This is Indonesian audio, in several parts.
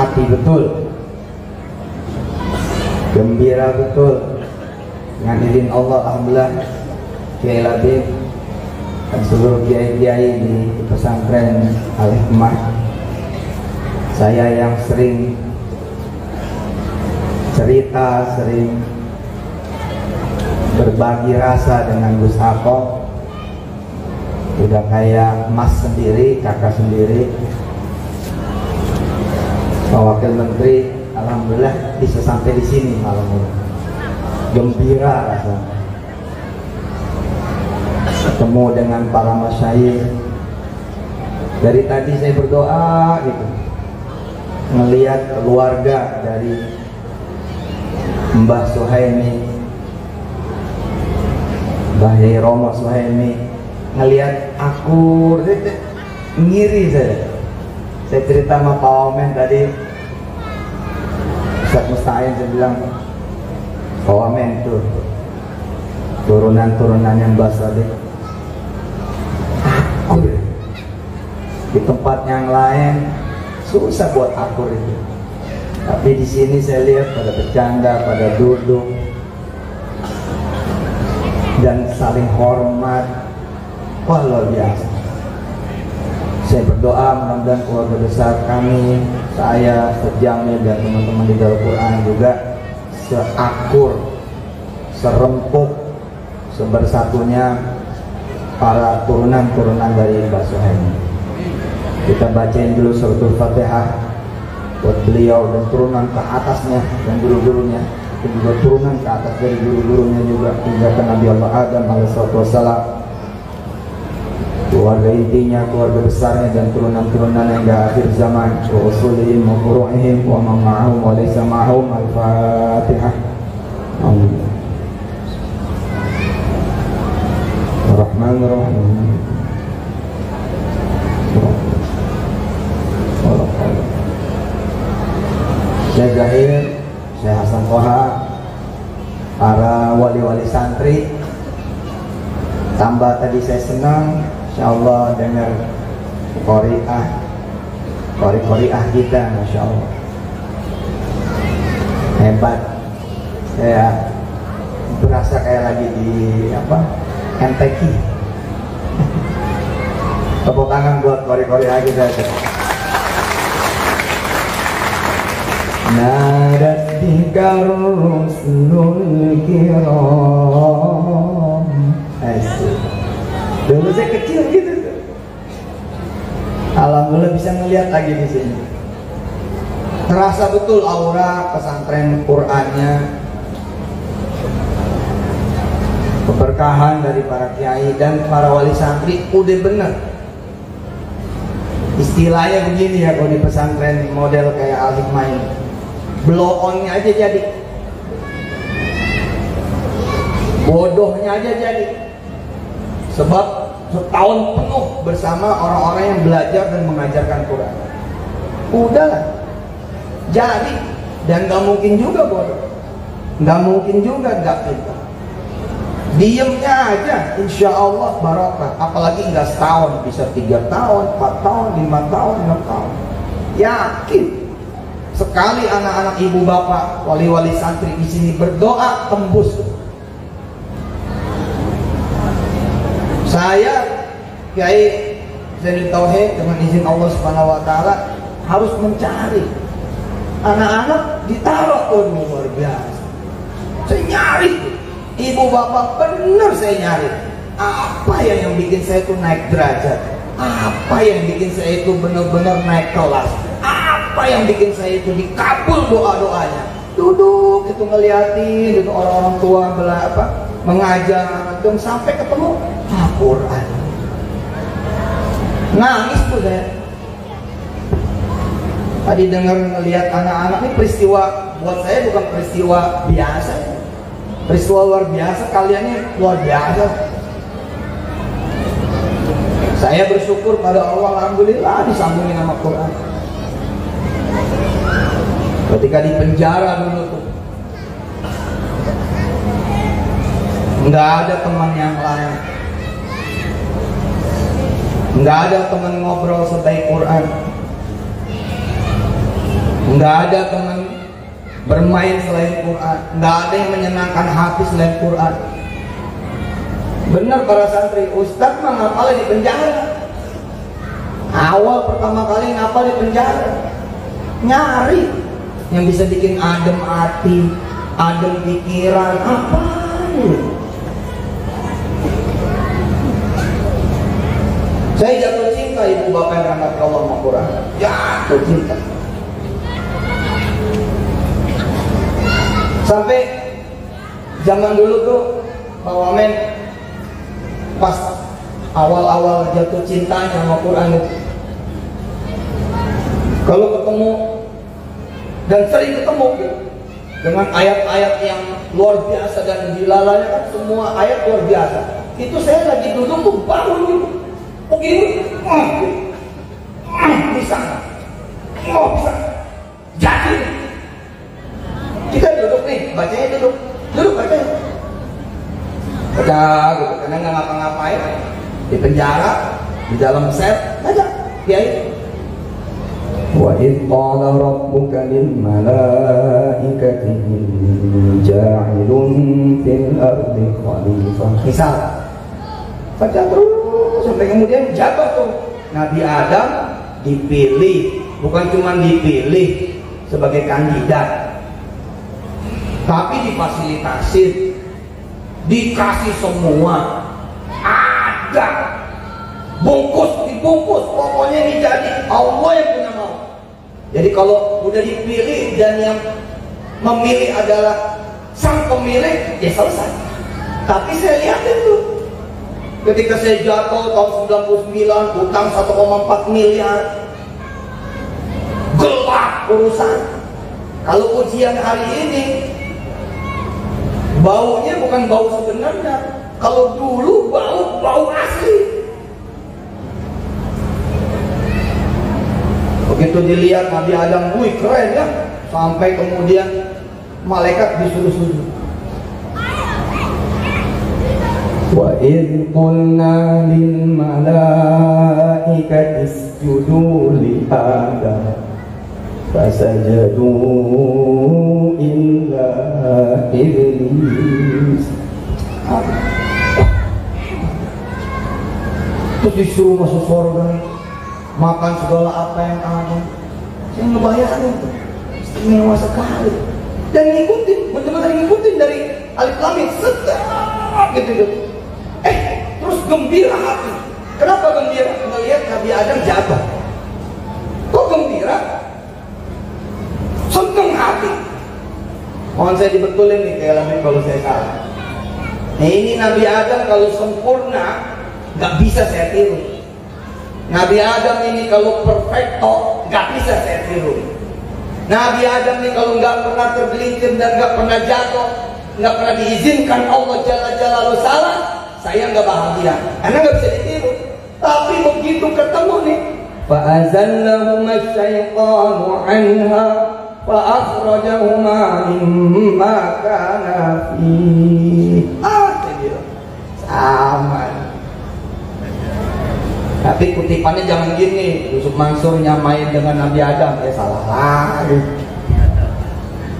hati betul, gembira betul dengan izin Allah. Alhamdulillah Kiai Labib dan seluruh kiai-kiai di pesantren Al-Hikmah, saya yang sering cerita, sering berbagi rasa dengan Gus Hako, udah kayak mas sendiri, kakak sendiri. Pak Wakil Menteri, alhamdulillah bisa sampai di sini malam ini. Gembira rasanya. Ketemu dengan para masyayikh. Dari tadi saya berdoa gitu, ngelihat keluarga dari Mbah Suhaimi, Mbah Yai Romo Suhaimi, ngelihat akur, ngiri saya. Saya cerita sama Pak Wamen tadi, Ustaz Musta'in, saya bilang, Pak Wamen tuh turunan-turunan yang Mbah Sadik akur. Di tempat yang lain susah buat akur itu, tapi di sini saya lihat pada bercanda, pada duduk dan saling hormat. Wah, luar biasa. Saya berdoa mudah-mudahan keluarga besar kami, saya, Ustaz Jamil dan teman-teman di Darul Quran juga seakur, serempuk, sebersatunya para turunan-turunan dari Mbah Suhaimi. Kita bacain dulu suratul Fatihah buat beliau dan turunan ke atasnya dan guru-gurunya, dan juga turunan ke atas dari guru-gurunya juga hingga ke Nabi Allah Adam alaihissalam, keluarga intinya, keluarga besarnya dan turunan-turunan yang di akhir zaman, wa usulihim wa furu'ihim wa man ma'ahum wa laysa ma'ahum. Al-Fatihah. Amin. Ar-Rahmanir-Rahim. Syekh Zahir, Syekh Hasan Toha, para wali-wali santri. Tambah tadi saya senang, insyaallah dengar qori'ah kita, masya Allah hebat. Saya berasa kayak lagi di NTQ. Tepuk tangan buat qori'ah kita. Nadat bika rusulul kiram. Asik. Dulu saya kecil gitu. Alhamdulillah bisa ngelihat lagi di sini. Terasa betul aura pesantren Qur'annya, keberkahan dari para kiai dan para wali santri. Udah bener istilahnya begini ya, kalau di pesantren model kayak Al-Hikmah ini, blow on-nya aja jadi, bodohnya aja jadi. Sebab setahun penuh bersama orang-orang yang belajar dan mengajarkan Quran, udahlah jadi. Dan gak mungkin juga bodoh, gak mungkin juga gak pintar. Diemnya aja insya Allah barokah. Apalagi nggak setahun, bisa 3 tahun, 4 tahun, 5 tahun, 6 tahun. Yakin sekali anak-anak ibu bapak, wali-wali santri di sini berdoa tembus. Saya Kiai Zainul Tauhid dengan izin Allah Subhanahu Wa Taala harus mencari anak-anak ditaruh tuh, luar biasa. Saya nyari, ibu bapak bener saya nyari. Apa yang bikin saya itu naik derajat? Apa yang bikin saya itu benar-benar naik kelas? Apa yang bikin saya itu dikabul doa-doanya? Duduk itu ngeliatin itu orang-orang tua mengajar dong sampai ketemu Al-Quran. Nangis tuh saya. Tadi dengar ngelihat anak-anak ini, peristiwa buat saya bukan peristiwa biasa, peristiwa luar biasa. Kalian ini luar biasa. Saya bersyukur pada Allah, alhamdulillah disambungin sama Quran. Ketika di penjara dulu tuh, nggak ada teman yang lain, nggak ada teman ngobrol sebaik Quran, Nggak ada teman bermain selain Quran, nggak ada yang menyenangkan hati selain Quran. Benar para santri, Ustadz mah ngapalnya di penjara. Awal pertama kali ngapal di penjara, nyari yang bisa bikin adem hati, adem pikiran, apa? Saya jatuh cinta ibu bapak yang rahmat Allah sama Quran, jatuh cinta. Sampai zaman dulu tuh Pak Wamen pas awal-awal jatuh cintanya sama Quran itu, kalau ketemu dan sering ketemu gitu, dengan ayat-ayat yang luar biasa dan dilalanya kan semua ayat luar biasa, itu saya lagi duduk tuh bangun gitu, begini, bisa, bisa, jadi kita duduk nih, bacanya duduk bacanya, baca gitu, karena nggak ngapa-ngapain, di penjara, di dalam sel, baca, kiai. وَإِذْ قَالَ رَبُّكَ لِلْمَلَائِكَةِ إِنِّي جَاعِلٌ فِي الْأَرْضِ خَلِيفَةً. Misal, baca terus sampai kemudian jabat tuh Nabi Adam dipilih, bukan cuma dipilih sebagai kandidat, tapi difasilitasi, dikasih semua, ada, dibungkus, pokoknya ini jadi Allah yang punya mau. Jadi kalau udah dipilih dan yang memilih adalah sang pemilik, ya selesai. Tapi saya lihat itu, ketika saya jatuh tahun 99, utang 1,4 miliar, gelap urusan. Kalau ujian hari ini, baunya bukan bau sebenarnya. Kalau dulu bau asli. Begitu dilihat Nabi Adam, wih keren ya, sampai kemudian malaikat disuruh sujud. وَإِذْ قُلْنَا لِلْمَلَائِكَةِ اسْجُدُوا لِآدَمَ فَسَجَدُوا إِلَّا إِبْلِيسَ. Terus disuruh masuk surga, makan segala apa yang ada. Saya ngebayangin tuh, istimewa sekali. Dan ngikutin, benar-benar ngikutin dari alif lam mim, gitu. Terus gembira hati. Kenapa gembira? Melihat Nabi Adam jabat. Kok gembira? Seneng hati. Mohon saya dibetulin nih kayak Lamin kalau saya salah. Nah ini Nabi Adam kalau sempurna, nggak bisa saya tiru. Nabi Adam ini kalau perfecto, nggak bisa saya tiru. Nabi Adam ini kalau nggak pernah tergelincir dan nggak pernah jatuh, nggak pernah diizinkan Allah Jalla Jalaluhu salah, saya nggak bahagia, karena nggak bisa ditiru. Tapi begitu ketemu nih, فَأَزَلَّهُمَا الشَّيْطَانُ عَنْهَا فَأَخْرَجَهُمَا مِمَّا كَانَا فِيهِ. Sama. Tapi kutipannya jangan gini, Yusuf Mansur nyamain dengan Nabi Adam, salah lagi.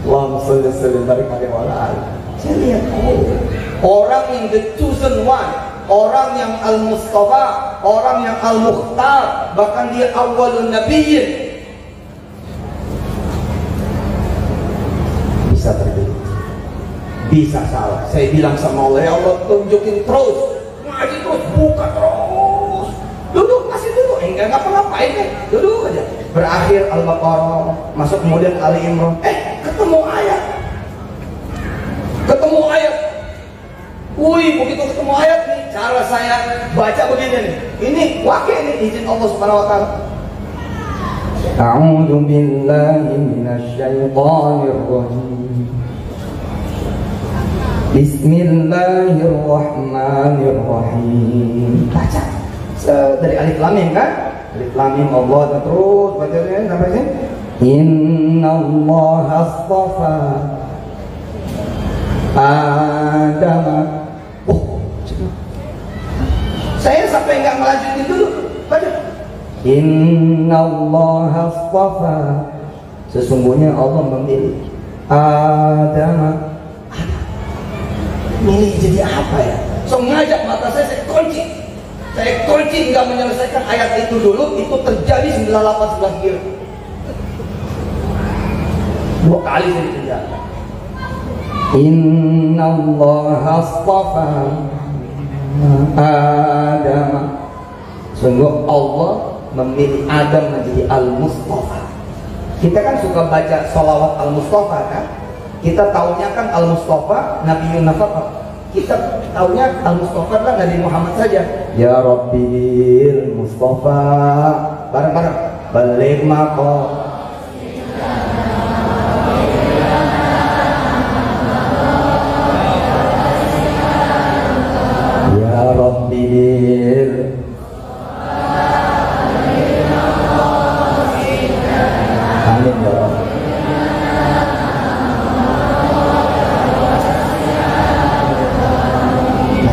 Allahumma sholli wa barik alaihi. Saya lihat orang yang the chosen one, orang yang al-Mustafa, orang yang al-Mukhtar, bahkan dia awalun nabiyyin, bisa terjadi, bisa salah. Saya bilang sama Allah, ya Allah tunjukin terus, ngaji terus, buka terus, duduk masih duduk, enggak ngapa-ngapain deh, duduk aja. Berakhir Al-Baqarah, masuk kemudian Ali Imran, ketemu ayat. Wih, begitu ketemu ayat nih, cara saya baca begini nih. Ini wakil nih, izin Allah Subhanahu wa taala. أعوذ بالله من الشيطان الرجيم بسم الله الرحمن الرحيم. Baca dari alif lam mim kan? Alif lam mim Allah, terus bacanya sampai sini. Inna Allah astafa Adam. Saya sampai nggak melanjutin dulu, baca. Inna Allah astafa Sesungguhnya Allah memilih Adam. Milih jadi apa ya? So ngajak mata saya kunci. Saya kunci nggak menyelesaikan ayat itu dulu. Itu terjadi 98 kira. 2 kali saya dikerjakan. Inna Allah astafa Adam. Sungguh Allah memilih Adam menjadi Al-Mustafa. Kita kan suka baca sholawat Al-Mustafa kan? Kita tahunya kan Al-Mustafa Nabiun Nafaqah. Kita tahunya Al-Mustafa adalah Nabi Muhammad saja. Ya Rabbil Mustafa. Bareng-bareng. Balik maqam. Ya Rabbil. Amin ya Rabb.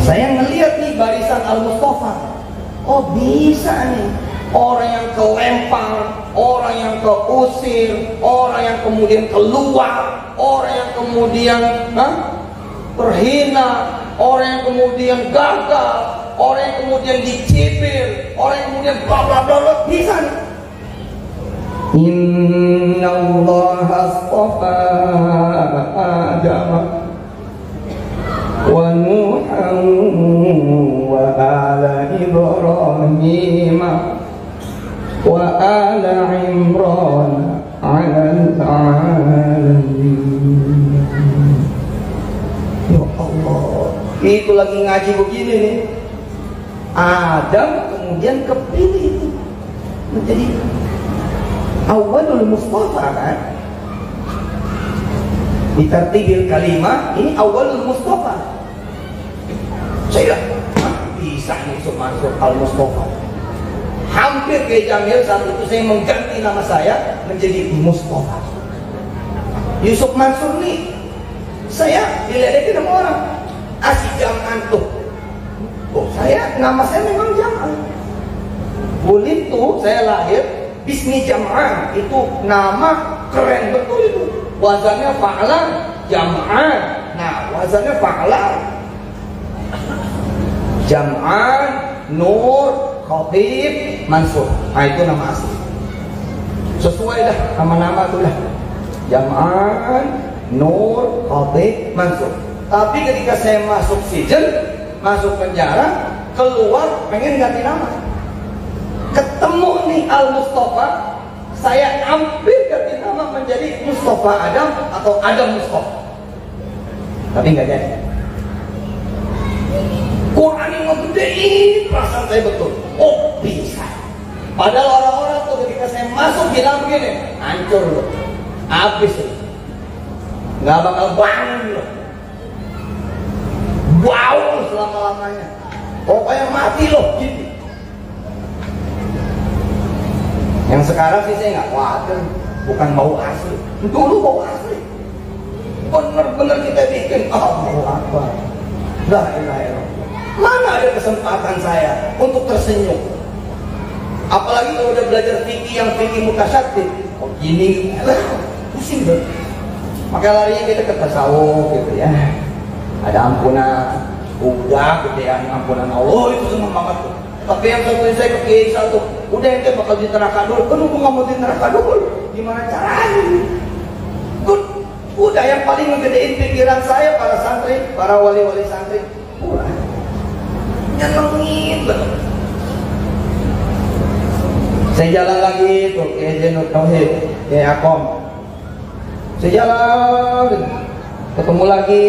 Saya ngelihat nih barisan Al-Mustafa. Oh bisa nih. Orang yang kelempar, orang yang keusir, orang yang kemudian keluar, orang yang kemudian terhina, orang yang kemudian gagal, orang yang kemudian dicibir, orang yang kemudian bla bla bla bla. Bisa nih. Inna Allah astafa Adam wa Nuhan wa ala Ibrahim wa ala Imran ala alamin. Ya Allah, itu lagi ngaji begini nih. Adam kemudian kepilih itu menjadi awalul Mustafa kan? Di tartibil kalimah ini awalul Mustafa. Saya bisa masuk Al-Mustafa. Hampir kayak Jamil saat itu saya mengganti nama saya menjadi Mustafa. Yusuf Mansur nih, saya diledekin sama orang. Asih Jam'an tuh. Oh, nama saya memang Jam'an. Bulim tuh saya lahir Bismi Jam'an, itu nama keren betul itu. Wazannya fa'lan Jam'an. Nah, wazannya fa'lan Jam'an, Nur, Khatib, Mansur. Nah, itu nama asli. Sesuai dah nama-nama itu dah. Jam'an, Nur, Khatib, Mansur. Tapi ketika saya masuk sijen, masuk penjara, keluar pengen ganti nama. Ketemu nih Al-Mustafa, saya hampir ganti nama menjadi Mustafa Adam atau Adam Mustafa. Tapi nggak jadi. Quran yang ngegedein perasaan saya betul. Oh bisa. Padahal orang-orang tuh ketika saya masuk bilang begini, hancur loh, habis loh, nggak bakal bangun loh, bau selama-lamanya, pokoknya mati loh gitu. Yang sekarang sih saya nggak khawatir, bukan bau asli. Dulu bau asli. Bener-bener kita bikin, Allahu Akbar. La ilaha illallah. Mana ada kesempatan saya untuk tersenyum? Apalagi kalau udah belajar fikih yang fikih mutasyadid. Oh gini, pusing deh. Maka larinya kita ke tasawuf gitu ya. Ada ampunan, udah gitu ya, ampunan Allah itu semua banget tuh. Tapi yang satu saya ke kiai satu, udah ente bakal di neraka dulu. Kenapa nggak mau di neraka dulu? Gimana caranya? Udah yang paling ngegedein pikiran saya para santri, para wali-wali santri. Nyenengin banget. Saya jalan lagi tuh ke Jenut Tauhid, ke Akom. Saya jalan, ketemu lagi,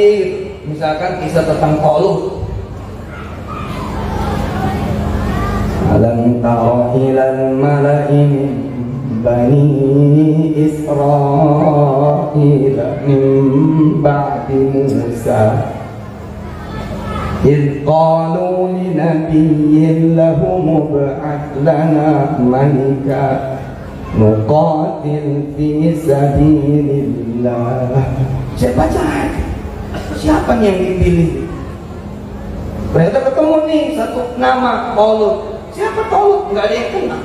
misalkan kisah tentang Talut. Alam tara ilal mala'i min bani Israil min ba'di Musa إذ قالوا لنبي له ابعث لنا ملكا نقاتل في سبيل الله. Saya baca, siapa nih yang dipilih? Ternyata ketemu nih satu nama, Talut. Siapa Talut? Nggak ada yang kenal.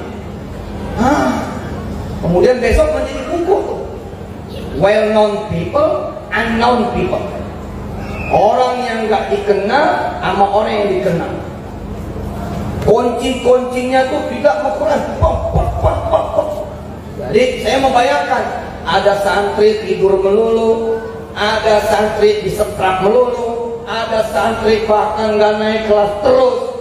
Kemudian besok menjadi buku tuh. well known people, unknown people. Orang yang nggak dikenal sama orang yang dikenal. Kunci-kuncinya tuh tidak Al-Quran. Jadi saya membayangkan ada santri tidur melulu, ada santri disetrap melulu, ada santri bahkan nggak naik kelas terus.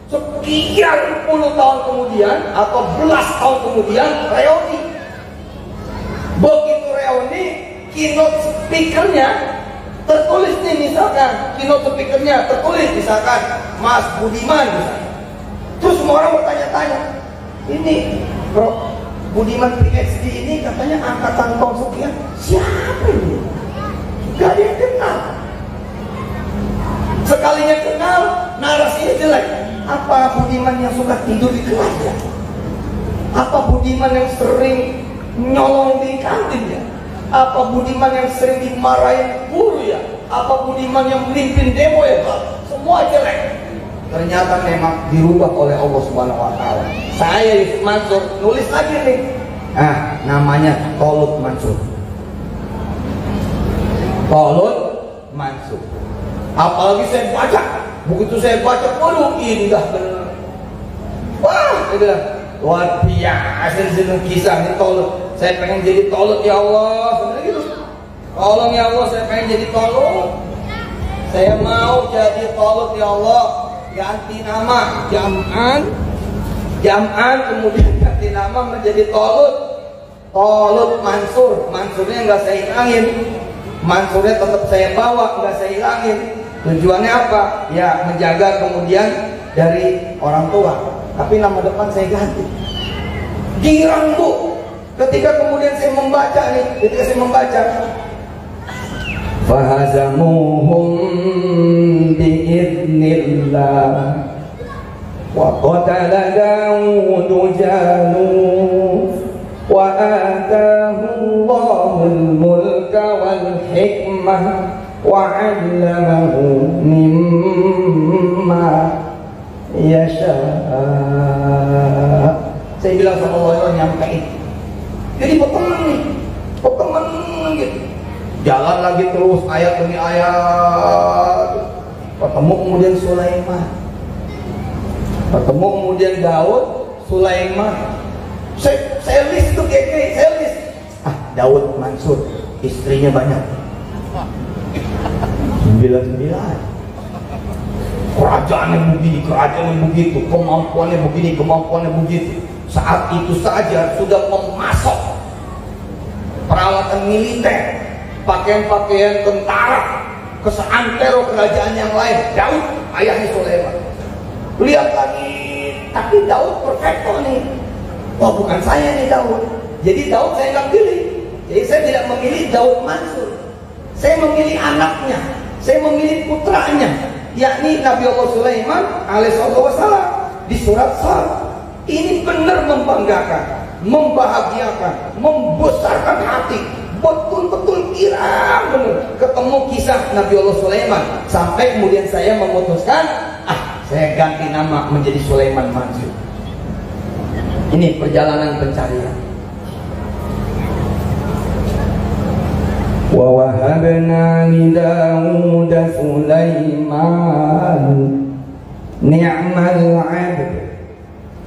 Sekian puluh tahun kemudian atau belas tahun kemudian reuni. Begitu reuni, keynote speakernya tertulis nih, misalkan keynote speakernya tertulis misalkan Mas Budiman misalkan. Terus semua orang bertanya-tanya, ini Bro Budiman PhD ini katanya angkatan tahun sekian, siapa ini? Gak ada yang kenal. Sekalinya kenal, narasinya jelek. Apa Budiman yang suka tidur di kelas ya? Apa Budiman yang sering nyolong di kantin ya? Apa Budiman yang sering dimarahin guru ya? Apa Budiman yang memimpin demo ya? Semua jelek. Ternyata memang dirubah oleh Allah Subhanahu wa Ta'ala. Saya Yusuf Mansur nulis lagi nih. Namanya Tolut Mansur. Tolut Mansur. Apalagi saya baca, begitu saya baca, waduh indah benar. Wah, itu luar biasa kisah ini Tolut. Saya pengen jadi Tolut ya Allah, sebenarnya gitu. Tolong ya Allah, saya pengen jadi Tolut. Saya mau jadi Tolut ya Allah. Ganti nama Jam'an kemudian ganti nama menjadi Tolut Mansur. Mansurnya nggak saya hilangin, Mansurnya tetap saya bawa, nggak saya hilangin. Tujuannya apa? Ya menjaga kemudian dari orang tua, tapi nama depan saya ganti. Girang Bu, ketika kemudian saya membaca fahazamuhum bi'idnillah wa qatala Dawud Jalut wa atahu Allahul mulka wal hikmah wa 'allamahu mimma yasha. Saya bilang sama Allah nyampein. Jadi peteman gitu. Jalan lagi terus ayat demi ayat. Ketemu kemudian Sulaiman. Ketemu kemudian Daud, Sulaiman. Saya list tuh saya list. Daud Mansur, istrinya banyak. 99. Kerajaannya begini, kerajaannya begitu, kemampuannya begini, kemampuannya begitu. Saat itu saja sudah memasok peralatan militer, pakaian-pakaian tentara ke seantero kerajaan yang lain. Daud, ayahnya Sulaiman. Lihat lagi, tapi Daud perfecto nih. Wah, bukan saya nih Daud. Jadi Daud saya nggak pilih. Jadi saya tidak memilih Daud Mansur. Saya memilih anaknya. Saya memilih putranya, yakni Nabi Allah Sulaiman alaihissalam di surat Sad. Ini benar membanggakan, membahagiakan, membesarkan hati. Betul-betul girang benar ketemu kisah Nabi Allah Sulaiman, sampai kemudian saya memutuskan saya ganti nama menjadi Sulaiman Mansur. Ini perjalanan pencarian. Wa wahabna li Dawud Sulaiman ni'mal 'abd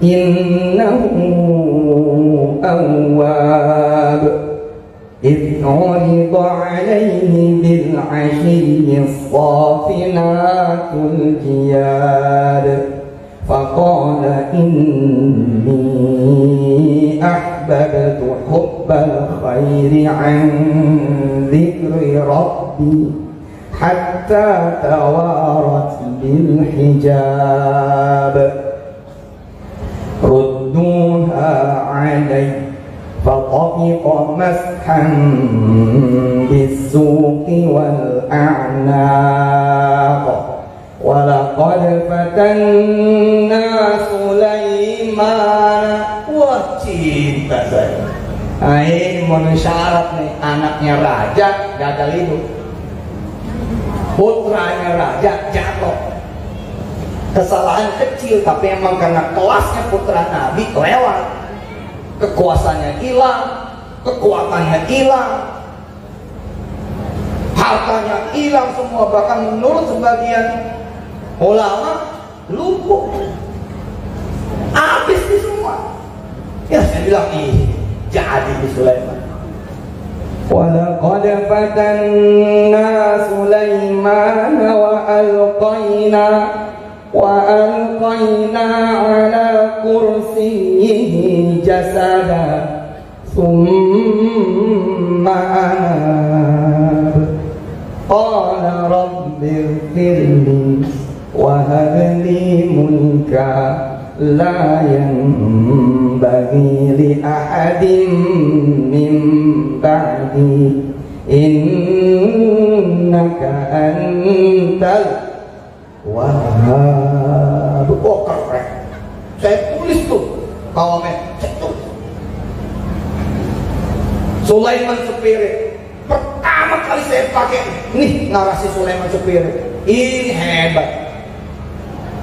innahu awwab إذ عرض عليه بالعشي الصافنات الجياد فقال إني أحببت حب الخير عن ذكر ربي حتى توارت بالحجاب ردوها علي فطفق مسحا بالسوق والأعناق ولقد فتنا سليمان. Wah, cinta saya. Ini memenuhi syarat nih, anaknya raja gagal hidup, putranya raja jatuh. Kesalahan kecil, tapi emang karena kelasnya putra Nabi lewat. Kekuasaannya hilang, kekuatannya hilang, hartanya hilang semua, bahkan menurut sebagian ulama lumpuh, habis di semua. Ya saya bilang jadi di Sulaiman. ولقد فتنا سليمان وألقينا على كرسيه جسدا ثم أناب قال رب اغفر لي وهب لي ملكا لا ينبغي لأحد من بعدي إنك أنت الوهاب. Oh keren, saya tulis tuh kawannya, saya tulis Sulaiman Spirit. Pertama kali saya pakai nih narasi Sulaiman Spirit. Ini hebat.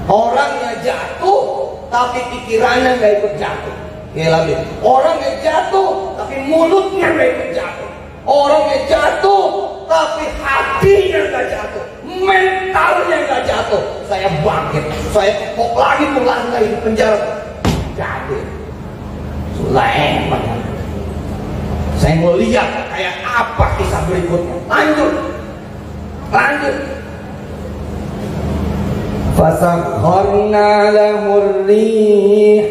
Orangnya jatuh tapi pikirannya nggak ikut jatuh. Orangnya jatuh tapi mulutnya nggak ikut jatuh. Orangnya jatuh tapi hatinya nggak jatuh, mentalnya nggak jatuh. Saya bangkit, saya kok lagi pulang lagi di penjara. Jadi Sulaiman. Saya mau lihat kayak apa kisah berikutnya. Lanjut. فسخرنا له الريح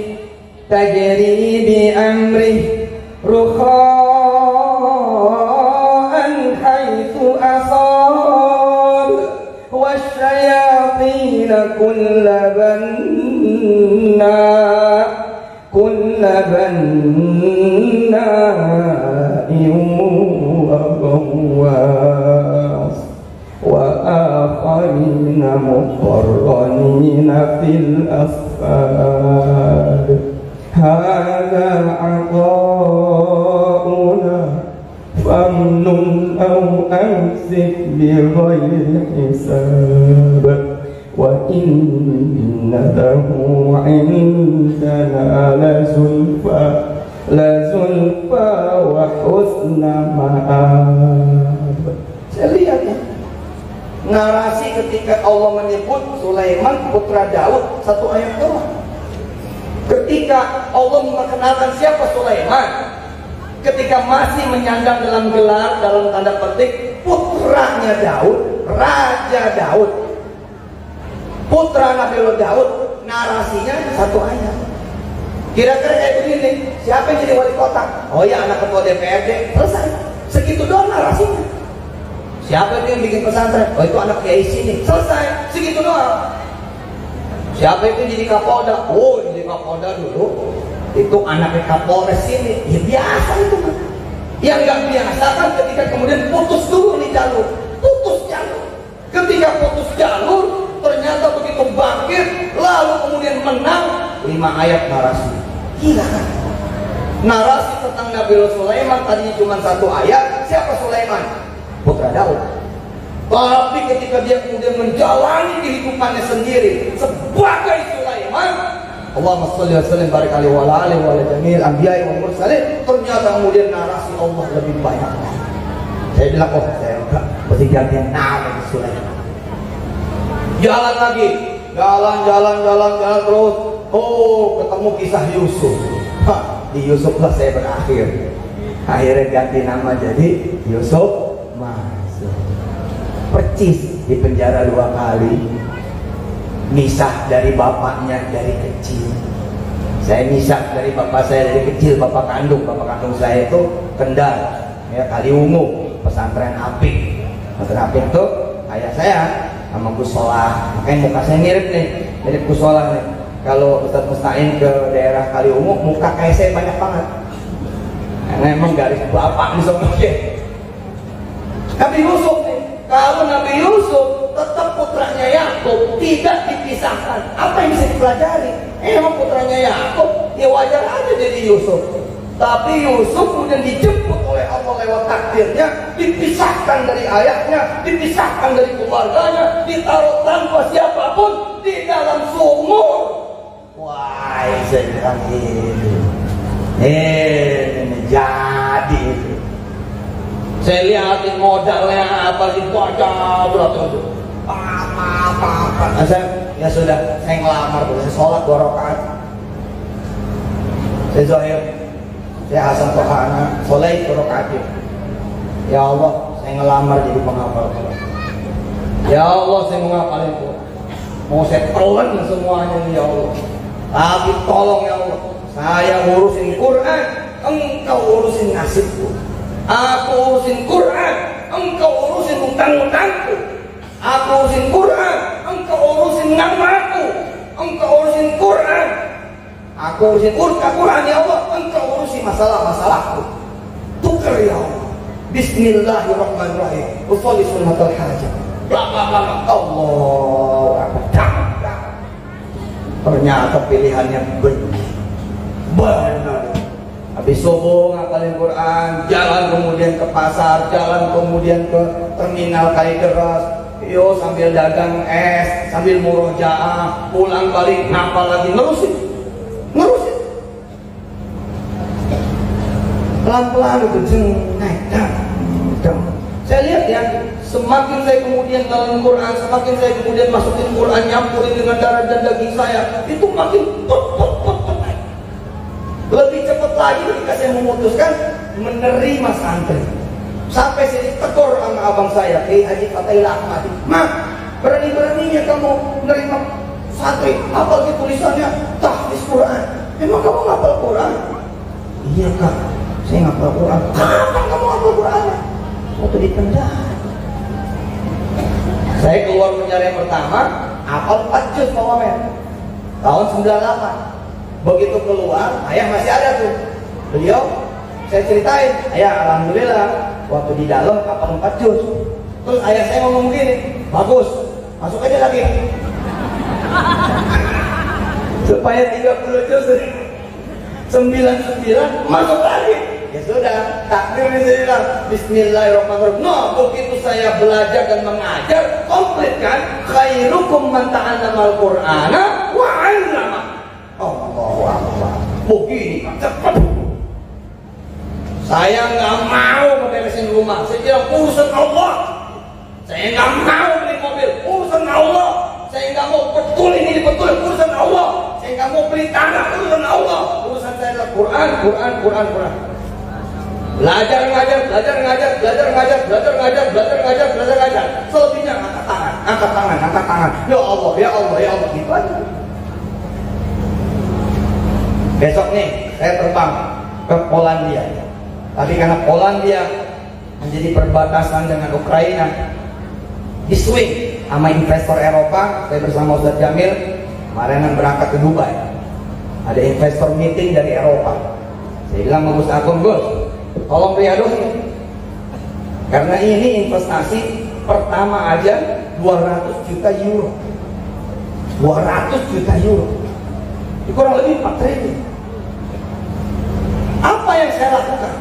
تجري بأمره رخاء حيث أصاب والشياطين كل بناء وغواص وآخرين مقرنين في الأصفاد هذا عطاؤنا فامنن أو أمسك بغير حساب وإن له عندنا لزلفى وحسن مآب. Saya lihat ya, narasi ketika Allah menyebut Sulaiman putra Daud satu ayat doang. Ketika Allah memperkenalkan siapa Sulaiman, ketika masih menyandang dalam gelar, dalam tanda petik putranya Daud, Raja Daud, putra Nabi Daud, narasinya satu ayat. Kira-kira kayak begini, siapa yang jadi wali kota? Oh ya, anak ketua DPRD. Selesai, segitu doang narasinya. Siapa itu yang bikin pesantren? Oh itu anak kiai sini. Selesai, segitu doang. Siapa itu yang jadi Kapolda? Oh jadi Kapolda dulu itu anaknya Kapolres sini. Ya biasa itu kan. Yang nggak biasa kan ketika kemudian putus dulu nih jalur, putus jalur. Ketika putus jalur, ternyata begitu bangkit, lalu kemudian menang. 5 ayat narasi. Gila kan? Narasi tentang Nabi Sulaiman tadinya cuma 1 ayat. Siapa Sulaiman? Putra Daud. Tapi ketika dia kemudian menjalani kehidupannya sendiri sebagai Sulaiman, Allahumma sholli wa sallim barik alaihi wa ala alihi wa ala jami'il anbiya'i wal mursalin, ternyata kemudian narasi Allah lebih banyak. Saya bilang, oh saya enggak, mesti ganti nama Sulaiman. Jalan lagi, jalan terus. Oh, ketemu kisah Yusuf. Di Yusuf lah saya berakhir. Akhirnya ganti nama jadi Yusuf Masuk. Percis di penjara 2 kali. Misah dari bapaknya dari kecil. Saya misah dari bapak saya dari kecil. Bapak kandung saya itu Kendal, ya Kaliungu, pesantren Apik. Pesantren Apik itu ayah saya sama Gus Solah. Makanya muka saya mirip Gus Solah nih. Kalau Ustaz Mustain ke daerah Kaliungu, muka kayak saya banyak banget. Karena emang garis bapak di sana. Nabi Yusuf nih, kalau Nabi Yusuf tetap putranya Yakub, tidak dipisahkan. Apa yang bisa dipelajari? Emang putranya Yakub, ya wajar aja jadi Yusuf. Tapi Yusuf kemudian dijemput oleh Allah lewat takdirnya, dipisahkan dari ayahnya, dipisahkan dari keluarganya, ditaruh tanpa siapapun di dalam sumur. Wah, saya bilang ini jadi itu. Saya lihatin modalnya apa sih, baca terus. Apa. Ya sudah, saya ngelamar, saya sholat 2 rakaat. Saya Zohir, saya Hasan Tohana, sholat 2 rakaat. Ya Allah, saya ngelamar jadi penghafal Quran. Ya Allah, saya mau ngapalin Quran. Mau saya telan semuanya ya Allah. Tapi tolong ya Allah, saya ngurusin Quran, engkau urusin nasibku. Aku urusin Quran, engkau urusin utang-utangku. Aku urusin Quran, engkau urusin namaku. Engkau urusin Quran, aku urusin Quran ya Allah, engkau urusin masalah-masalahku. Tukar ya Allah. Bismillahirrahmanirrahim. Usolli sunnatul hajat. Bla Allah. Ternyata pilihannya benar. Habis subuh ngapalin Quran, jalan kemudian ke pasar, jalan kemudian ke terminal Kalideres, yo sambil dagang es, sambil murojaah, pulang balik ngapal lagi, nerusin. Pelan-pelan itu naik down. Saya lihat ya, semakin saya kemudian dalam Quran, semakin saya kemudian masukin Quran, nyampurin dengan darah dan daging saya, itu makin naik. Lebih cepat lagi ketika saya memutuskan menerima santri. Sampai saya ditegur sama abang saya, Haji Fatahil Ahmadi, "Mak, berani-beraninya kamu menerima santri, apalagi tulisannya tahfiz Quran. Emang kamu ngapal Quran?" "Iya Kak, saya ngapal Quran." "Kapan kamu ngapal Quran?" "Waktu di penjara." Saya keluar penjara yang pertama, hafal 4 juz Pak Wamen, tahun 98. Begitu keluar, ayah masih ada tuh. Beliau, saya ceritain, ayah alhamdulillah waktu di dalam hafal 4 juz. Terus ayah saya ngomong gini, "Bagus, masuk aja lagi." Supaya 30 juz 99 masuk lagi. Ya sudah, takdir saya. Bismillahirrahmanirrahim. Nah, begitu saya belajar dan mengajar, komplit kan? Khairukum man ta'allamal Qur'ana wa 'allama. Allahu Akbar. Begini, cepat. Saya nggak mau beresin rumah. Saya bilang urusan Allah. Saya nggak mau beli mobil, urusan Allah. Saya nggak mau betul ini betul, urusan Allah. Saya nggak mau beli tanah, urusan Allah. Urusan saya adalah Quran. Belajar ngajar. Selebihnya angkat tangan. Ya Allah. Gitu aja. Besok nih saya terbang ke Polandia. Tapi karena Polandia menjadi perbatasan dengan Ukraina, di swing sama investor Eropa, saya bersama Ustaz Jamil kemarin berangkat ke Dubai. Ada investor meeting dari Eropa. Saya bilang sama Gus Agung, "Gus, tolong riadohin. Karena ini investasi pertama aja 200 juta euro. 200 juta euro. Itu kurang lebih 4 triliun. Apa yang saya lakukan?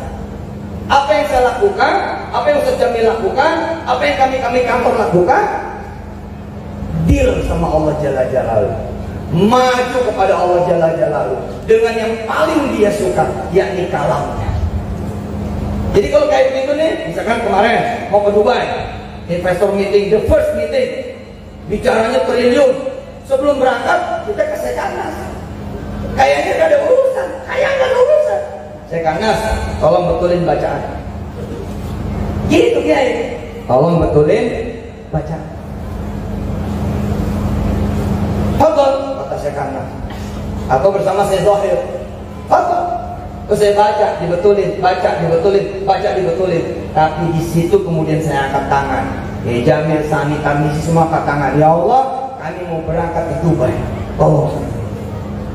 Apa yang Ustaz Jamil lakukan? Apa yang kami kantor lakukan? Deal sama Allah Jalla Jalaluhu. Maju kepada Allah Jalla Jalaluhu dengan yang paling dia suka, yakni kalamnya. Jadi kalau kayak begitu nih, misalkan kemarin mau ke Dubai, investor meeting, the first meeting, bicaranya triliun. Sebelum berangkat kita ke Sekanas. Kayaknya gak ada urusan, Sekanas, tolong betulin bacaan. Gitu Kiai, tolong betulin bacaan. Fadol, kata Sekanas. Atau bersama saya Zohir, Fadol. Terus saya baca, dibetulin. Tapi di situ kemudian saya angkat tangan. Jamil, Sani, Tarmisi semua angkat tangan. Ya Allah, kami mau berangkat ke Dubai. Oh,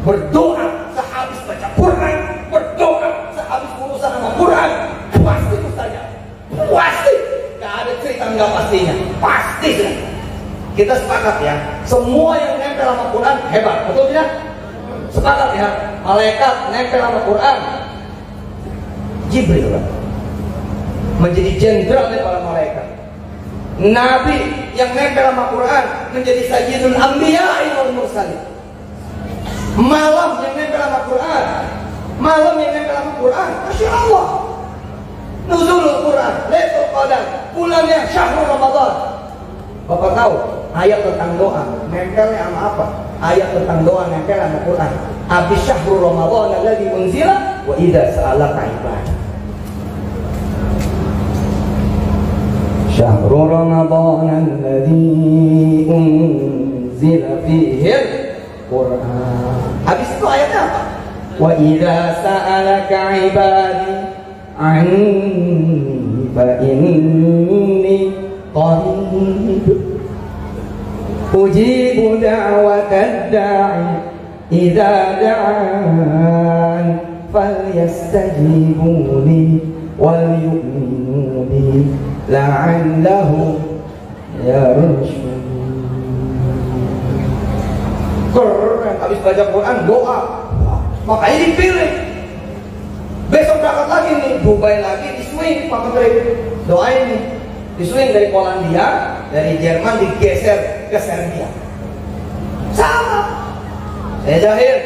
berdoa sehabis baca Quran, berdoa sehabis urusan sama Quran. Pasti saja, pasti. Gak ada cerita nggak pastinya, pasti. Kita sepakat ya, semua yang nempel sama Quran hebat, betul tidak? Sepakat ya, malaikat nempel sama Quran. Jibril menjadi jenderal para malaikat. Nabi yang nempel sama Quran menjadi sayyidul anbiya wal mursalin. Malam yang nempel sama Quran, Masya Allah. Nuzulul Quran, Lailatul Qadar, bulannya Syahrul Ramadan. Bapak tahu ayat tentang doa nempelnya sama apa? Ayat tentang doa nempel sama Quran. Abis Syahrul Ramadan alladzi unzila wa idza sa'alaka ibadi. Syahrul Ramadan alladzi unzila fihi Quran. Habis itu ayatnya apa? Wa idza sa'alaka ibadi anni fa inni qarib ujibu da'watad da'i idza da'an falyastajibu li wal yu'minu bi la'allahum yarshudun. Keren, habis baca Quran doa, makanya dipilih. Besok berangkat lagi nih, Dubai lagi, di swing Pak Menteri. Doain nih, di swing dari Polandia, dari Jerman digeser ke Serbia. Sama. Saya Jahir,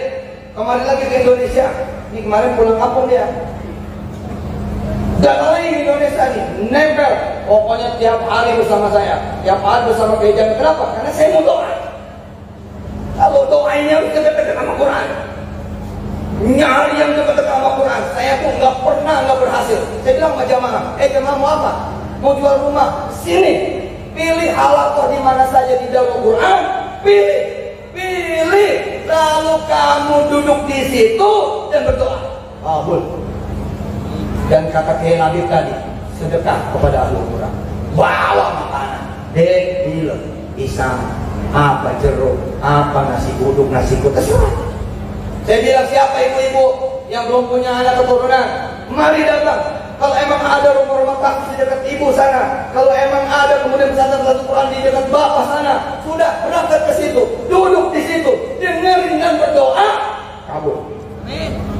kemarin lagi ke Indonesia. Ini kemarin pulang kampung dia. Gak lagi di Indonesia nih, nempel. Pokoknya tiap hari bersama saya, tiap hari bersama gereja. Kenapa? Karena saya mau doa. Kalau doanya harus dekat-dekat sama Quran. Nyari yang dekat-dekat sama Quran. Saya tuh nggak berhasil. Saya bilang sama jamaah, jamaah mau apa? Mau jual rumah? Sini. Pilih halakoh di mana saja di dalam Quran. Pilih. Lalu kamu duduk di situ dan berdoa. Boleh. Dan kata Kiai Nabi tadi, sedekah kepada ahli Quran. Bawa makanan. Dek, pisang, apa jeruk, apa nasi uduk, nasi kutas. Saya bilang siapa ibu-ibu yang belum punya anak keturunan, mari datang. Kalau emang ada rumah-rumah kafir di dekat ibu sana, kalau emang ada kemudian pesantren Quran di dekat bapak sana, sudah berangkat ke situ, duduk di situ, dengerin dan berdoa, kabul.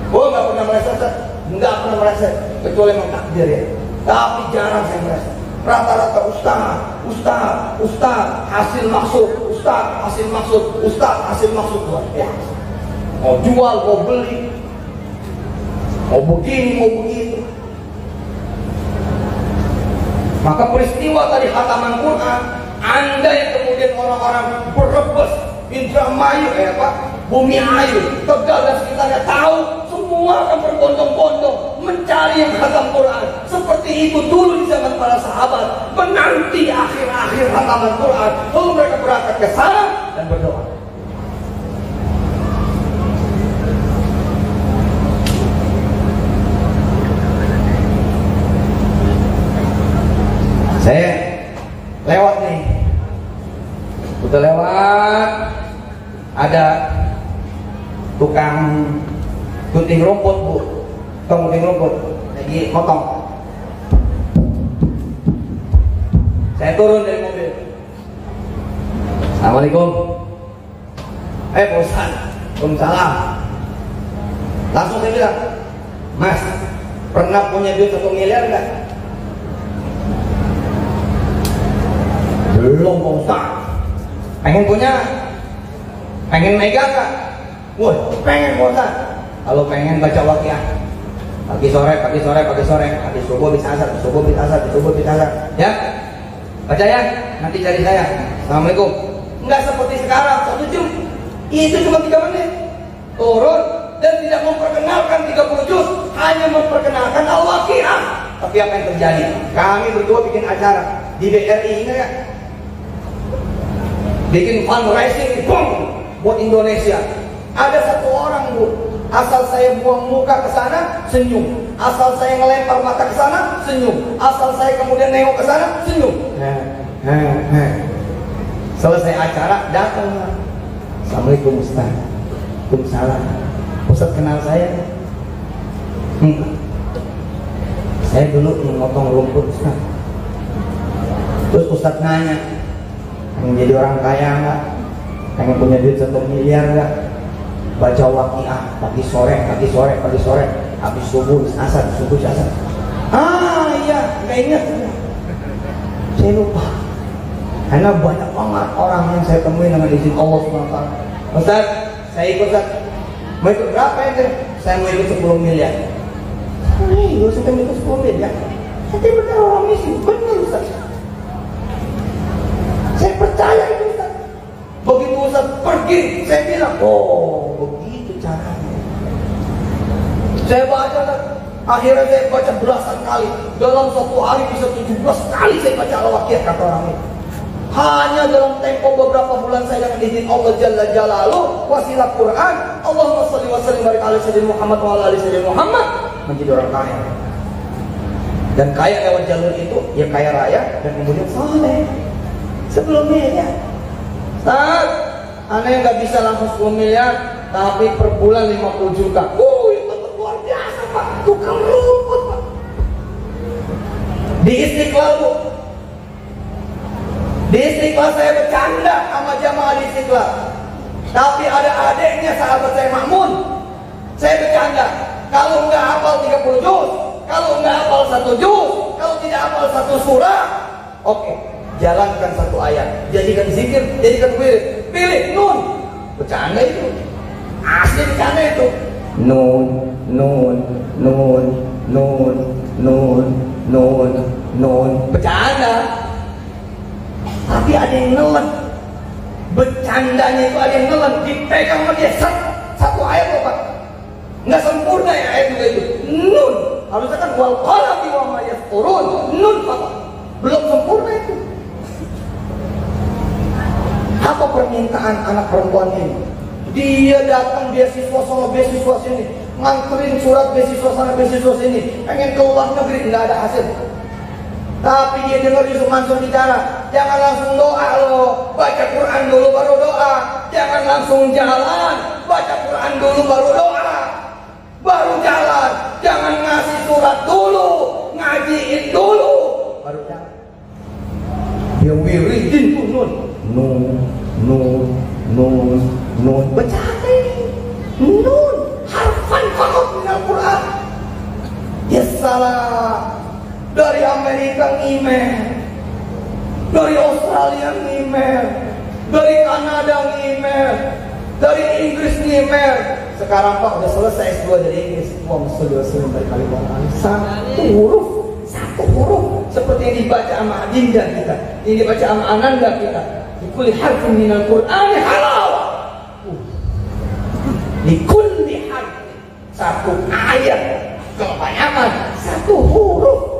Gua nggak pernah merasa, kecuali emang takdir ya. Tapi jarang saya merasa. Rata-rata ustaz, hasil maksud luar biasa. Mau jual, mau beli, mau begini, mau begitu. Maka peristiwa tadi khataman Quran, Anda yang kemudian orang-orang berebes, Indramayu, Bumi Ayu, Tegal dan sekitarnya tahu, semua akan berbondong-bondong mencari yang khatam Quran. Seperti itu dulu di zaman para sahabat, menanti akhir-akhir khataman Quran. Lalu mereka berangkat ke sana dan berdoa. Saya lewat nih, udah lewat, ada tukang gunting rumput lagi potong. Saya turun dari mobil. Assalamualaikum. Pak Ustaz, Waalaikumsalam. Langsung saya bilang, Mas, pernah punya duit 1 miliar enggak? Belum, Pak Ustaz. Pengen punya? Pengen megang gak? Wah, pengen Pak Ustaz. Kalau pengen baca Waqiah pagi sore, habis subuh bisa asar, ya? Baca ya, nanti cari saya. Assalamualaikum. Enggak seperti sekarang 1 juz. Itu cuma 3 menit. Turun dan tidak memperkenalkan 30 juz, hanya memperkenalkan Al-Waqiah. Tapi apa yang terjadi? Kami berdua bikin acara di BRI, ingat ya? Bikin fundraising, boom, buat Indonesia. Ada 1 orang, Bu, asal saya buang muka ke sana, senyum. Asal saya ngelempar mata ke sana, senyum. Asal saya kemudian nengok ke sana, senyum. Selesai acara, datang. Assalamualaikum Ustaz. Waalaikumsalam. Ustaz kenal saya? Saya dulu memotong rumput Ustaz. Terus Ustaz nanya, pengen jadi orang kaya enggak? Pengen punya duit 1 miliar enggak? Baca Waqiah pagi sore. Habis subuh asar. Iya, nggak ingat. Saya lupa. Karena banyak banget orang yang saya temui dengan izin Allah SWT. Ustaz, saya ikut Ustaz. Mau ikut berapa ya? Saya mau ikut 10 miliar. Gak usah ikut 10 miliar. Ente benar orang miskin, benar Ustaz. Saya percaya itu Ustaz. Begitu Ustaz pergi, saya bilang, oh begitu caranya. Saya baca, akhirnya saya baca belasan kali. Dalam satu hari bisa 17 kali saya baca Al-Waqiah, kata orang itu. Hanya dalam tempo beberapa bulan saya dengan izin Allah Jalla Jalaluhu, wasilah Quran, Allahumma sholli wa sallim barik ala sayyidina Muhammad wa ala ali sayyidina Muhammad, menjadi orang kaya. Dan kaya lewat jalur itu, ya kaya raya dan kemudian soleh. Sebelumnya ya, saat aneh nggak bisa langsung 10 miliar, tapi per bulan 50 juta. Itu luar biasa Pak, tukang rumput Pak. Di Istiqlal Bu, di Istiqlal saya bercanda sama jamaah di Istiqlal. Tapi ada adiknya sahabat saya Makmun. Saya bercanda, kalau nggak hafal 30 juz, kalau nggak hafal 1 juz, kalau tidak hafal 1 surah, oke, jalankan 1 ayat, jadikan zikir, jadikan wirid, pilih nun. Bercanda itu, asli bercanda itu. Nun, nun, nun, nun, nun, nun, nun, bercanda. Tapi ada yang nelen, bercandanya itu ada yang nelen, dipegang sama dia, satu ayat loh Pak, nggak sempurna ya ayat juga itu. Nun, harusnya kan wal qalami wa ma yasturun, nun Pak, belum sempurna itu. Apa permintaan anak perempuan ini? Dia datang beasiswa sama beasiswa sini, nganterin surat beasiswa sana beasiswa sini, pengen ke luar negeri, nggak ada hasil. Tapi dia dengar Yusuf Mansur bicara, jangan langsung doa loh, baca Quran dulu baru doa. Jangan langsung jalan, baca Quran dulu baru doa, baru jalan. Jangan ngasih surat dulu, ngajiin dulu, baru jalan. Dia wiridin tuh nun, nun, nun, nun, nun, bercanda ini, nun, harfan fakot minal Quran. Ya salah. Dari Amerika email, dari Australia email, dari Kanada email, dari Inggris email. Sekarang Pak udah selesai S2 dari Inggris. Wah, sudah berkali-kali. Satu huruf seperti yang dibaca sama Adinda kita, yang dibaca sama Ananda kita. Likulli harfin minal Qur'ani halawah. Likulli harfin, satu ayat kebanyakan, satu huruf.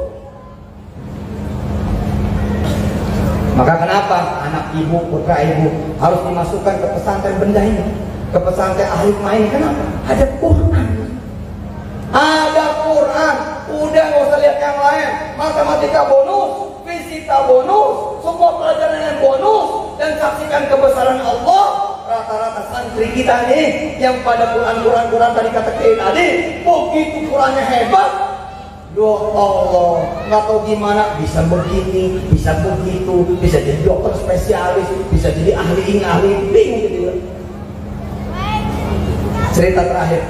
Maka kenapa anak ibu, putra ibu harus dimasukkan ke pesantren benda ini, ke pesantren ahli main? Kenapa? Ada Quran. Ada Quran. Udah nggak usah lihat yang lain. Matematika bonus, fisika bonus, semua pelajaran yang bonus. Dan saksikan kebesaran Allah. Rata-rata santri kita nih yang pada Quran tadi kata tadi, begitu Qurannya hebat. Ya Allah, nggak tahu gimana bisa begini, bisa begitu, bisa jadi dokter spesialis, bisa jadi ahli ini, ahli itu, bingung gitu. Cerita terakhir.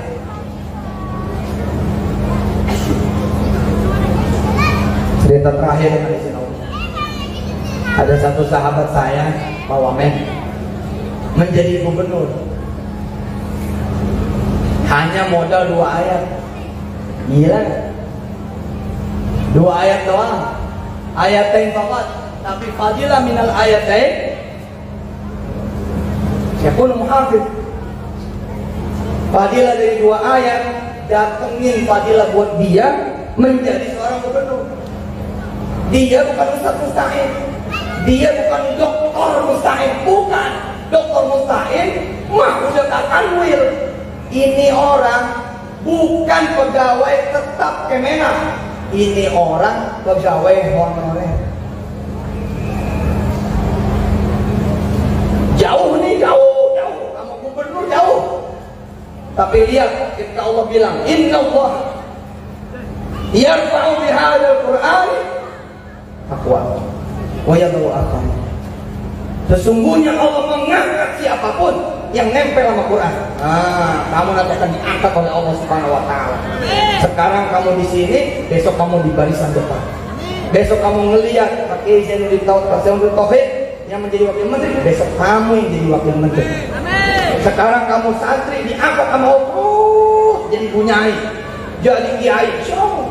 Cerita terakhir dari sini. Ada satu sahabat saya, Pak Wamen, menjadi gubernur. Hanya modal 2 ayat. Gila. 2 ayat doang, ayatain fakat, tapi fadilah minal ayatain yakun muhafid. Fadilah dari 2 ayat, datengin fadilah buat dia menjadi seorang gubernur. Dia bukan ustaz mustahil, dia bukan doktor mustahil, bukan doktor mustahil mah udah tak kanwil. Ini orang bukan pegawai tetap Kemenak. Ini orang pegawai honorer. Jauh nih, jauh. Kamu gubernur jauh. Tapi lihat, ketika Allah bilang, Inna Allah yarfa'u bihadzal Qur'an aqwam wa yadh'u akhar. Sesungguhnya Allah mengangkat siapapun yang nempel sama Quran. Kamu nanti akan diangkat oleh Allah Subhanahu wa taala. Sekarang kamu di sini, besok kamu di barisan depan. Besok kamu ngelihat Pak Kiai Zainuddin Tauhid yang menjadi wakil menteri, besok kamu yang jadi wakil menteri. Sekarang kamu santri diangkat sama Allah jadi bunyai. jadi kiai.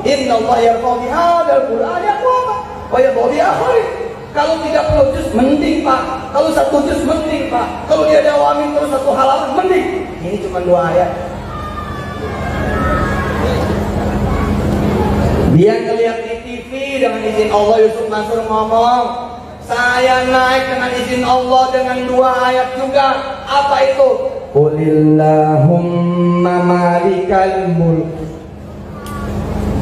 Inna Allah yarfa'u bihadzal Qur'ani aqwaman wa yadh'u bi akharin. Kalau tidak perlu juz mending Pak. Kalau satu juz mending Pak. Kalau dia dawamin terus satu halaman mending. Ini cuma 2 ayat. Dia ngelihat di TV dengan izin Allah. Yusuf Mansur ngomong, saya naik dengan izin Allah dengan 2 ayat juga. Apa itu? Qulillahumma malikal mulk.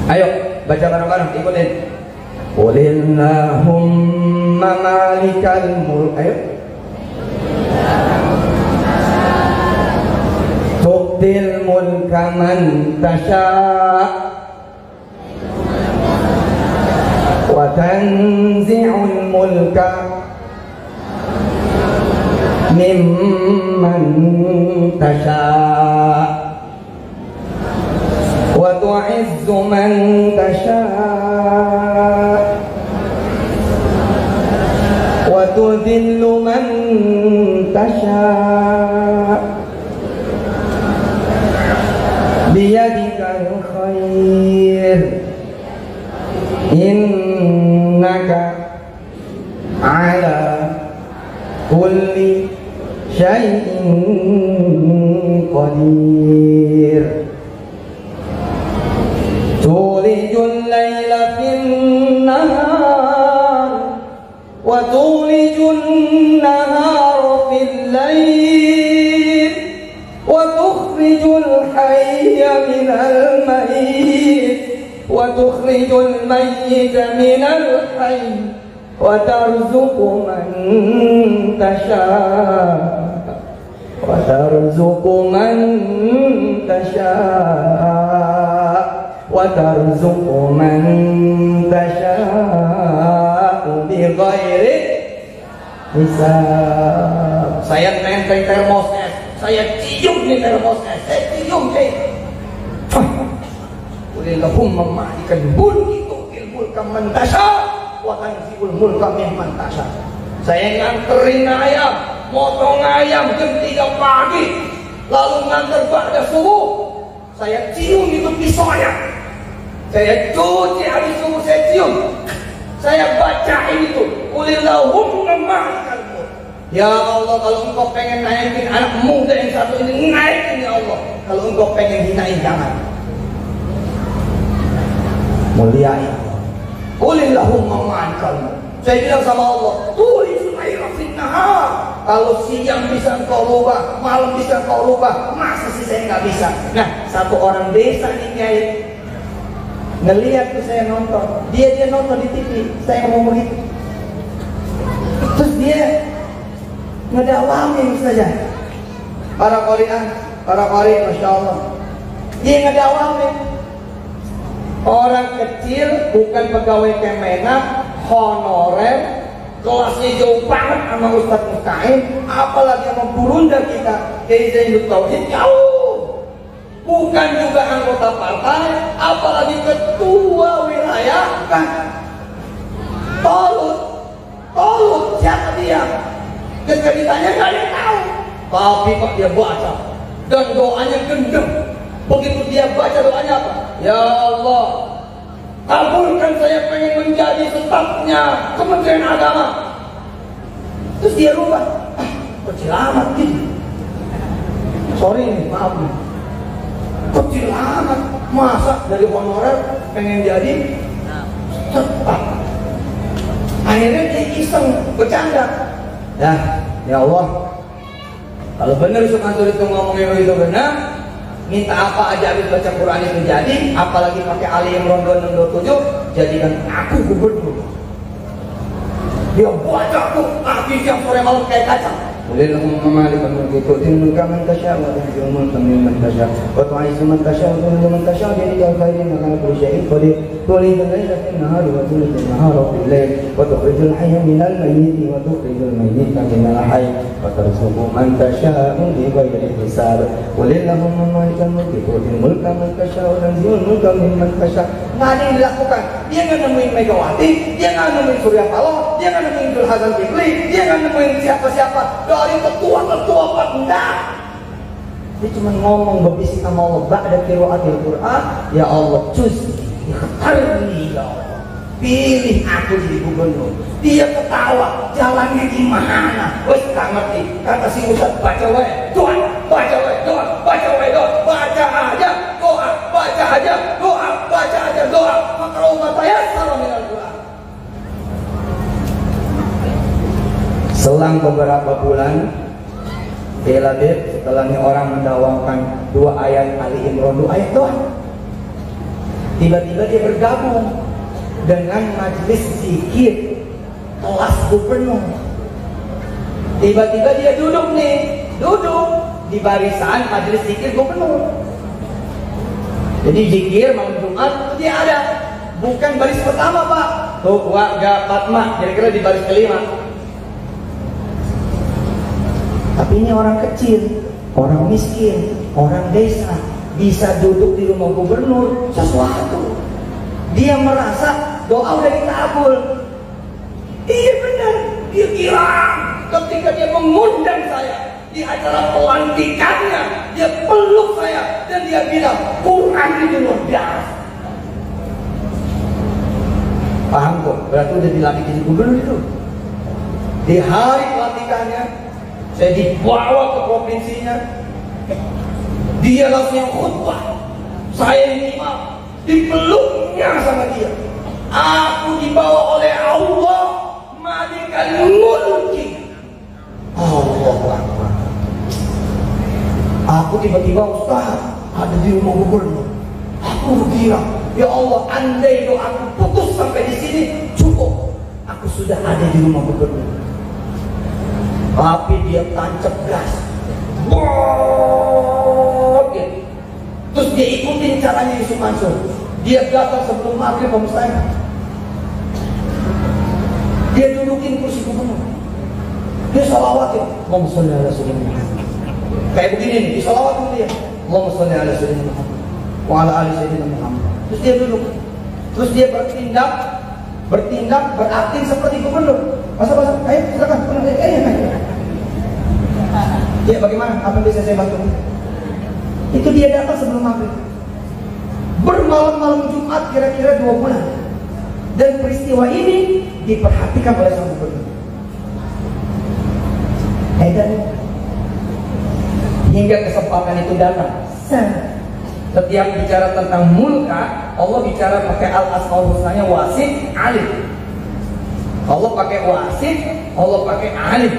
Ayo baca bareng-bareng, ikutin. Qulillahumma malikal mulk. Ayo. Tu'til mulka man tasha' wa tanzi'ul mulka mimman tasha' wa tu'izzu man tasha' wa tudhillu man tasha' biyadikal khair innaka ala kulli syai'in qadir. Tulijul laila fin nahar wa tulijul nahara fil lail wa tukhrijul hayya minal mayyit wa tukhrijul mayyita minal hayy wa tarzuqu man tasha' wa tarzuqu man tasha' wa tarzuqu man tasha' bighairi hisab. Saya nenteng termosnya, saya cium nih termosnya, saya cium Qulillahumma malikal mulki tu'til mulka man tasha' wa tanzi'ul mulka mimman tasha'. Saya nganterin ayam, motong ayam jam 3 pagi, lalu nganter ba'da subuh. Saya cium itu pisaunya, saya cuci habis subuh, saya cium, saya bacain itu Qulillahumma malikal mulk. Ya Allah, kalau engkau pengen naikin anak muda yang satu ini, naikin ya Allah. Kalau engkau pengen hinain, jangan. Muliain. Qulillahumma malikal mulk. Saya bilang sama Allah, tulijul laila fin nahar. Kalau siang bisa engkau rubah, malam bisa engkau rubah, masa sih saya nggak bisa? Nah, satu orang desa nih Kiai ngelihat tuh saya nonton, dia nonton di TV, saya ngomong begitu, terus dia ngedawamin saja para qari, masya Allah, dia ngedawamin orang kecil, bukan pegawai Kemenak, honorer, kelasnya jauh banget sama Ustadz Musta'in, apalagi sama Burunda kita, Kiai Zainud Tauhid, jauh, bukan juga anggota partai, apalagi ketua wilayah, kan? Tolut, siapa dia? Ketika ditanya nggak ada yang tahu, tapi kok dia baca dan doanya gendeng. Begitu dia baca doanya apa? Ya Allah, kabulkan saya pengen menjadi stafnya Kementerian Agama. Terus dia rubah, kecil amat gitu. Sorry nih, maaf nih. Kecil amat, masa dari honorer pengen jadi staf. Akhirnya dia iseng, bercanda. Ya Allah, kalau benar Yusuf Mansur itu ngomongin itu benar, minta apa aja habis baca Quran itu jadi, apalagi pakai Ali Imran 267, jadikan aku gubernur. Dia baca tuh habis yang sore malam kayak kacang. Qulillahumma malikal mulki tu'til mulka man tasha' wa tanzi'ul mulka mimman tasha' wa tu'izzu man tasha' wa tudhillu man tasha' biyadikal khairu innaka 'ala kulli syai'in qadir. Tulijul laila fin nahari wa tulijul nahara fil lail wa tukhrijul hayya minal mayyiti wa tukhrijul mayyita minal hayy wa tarzuqu man tasha'u bighairi hisab. Qulillahumma malikal mulki tu'til mulka man tasha' wa tanzi'ul mulka mimman tasha'. Nggak ada yang dilakukan. Dia nggak nemuin Megawati, dia nggak nemuin Surya Paloh, dia nggak nemuin Dul Hasan Kifli, dia nggak nemuin siapa-siapa dari ketua-ketua enggak. Dia cuma ngomong berbisik sama Allah, ba'da qiraatil Qur'an, ya Allah, ikhtarni ya Allah. Pilih aku jadi gubernur. Dia ketawa, jalannya gimana? Wes gak ngerti. Kata si Ustaz, baca wae, doa, baca wae, doa, baca wae, doa, baca aja, doa, baca aja, doa, baca aja, doa. Maka umat saya salam minal Qur'an. Selang beberapa bulan, setelahnya orang mendawangkan 2 ayat Ali Imran, 2 ayat doang. Tiba-tiba dia bergabung dengan majelis zikir kelas gubernur. Tiba-tiba dia duduk di barisan majelis zikir gubernur. Jadi zikir malam Jumat dia ada, bukan baris pertama Pak. Tuh warga Fatma, kira-kira di baris kelima. Tapi ini orang kecil, orang miskin, orang desa, bisa duduk di rumah gubernur sesuatu. Dia merasa doa udah dikabul. Iya benar. Dia kira ketika dia mengundang saya di acara pelantikannya, dia peluk saya dan dia bilang Quran itu luar biasa. Paham kok? Berarti udah dilantik jadi gubernur itu. Di hari pelantikannya saya dibawa ke provinsinya. Dia langsung yang khutbah, saya yang imam, dipeluknya sama dia. Aku dibawa oleh Allah Malikal Mulki. Allah Akbar. Aku tiba-tiba Ustaz ada di rumah gubernur. Aku kira, ya Allah, andai doaku putus sampai di sini cukup. Aku sudah ada di rumah gubernur. Tapi dia tancap gas. Gitu. Terus dia ikutin caranya Yusuf Mansur. Dia datang sebelum maghrib pemirsa. Dia dudukin kursi gubernur. Dia salawatin. Allahumma sholli ala sayyidina Muhammad. Kayak begini nih, dia salawatin dia. Allahumma sholli ala sayyidina Muhammad wa ala ali sayyidina Muhammad. Terus dia duduk. Terus dia bertindak berakting seperti gubernur. Masa-masa, ayo silakan. Ya bagaimana? Apa yang bisa saya bantu? Itu dia datang sebelum maghrib. Bermalam-malam Jumat kira-kira 2 bulan. Dan peristiwa ini diperhatikan oleh sang gubernur. Dan hingga kesempatan itu datang. Setiap bicara tentang mulka, Allah bicara pakai al-asmaul husnanya wasit, alim. Allah pakai wasit, Allah pakai alim.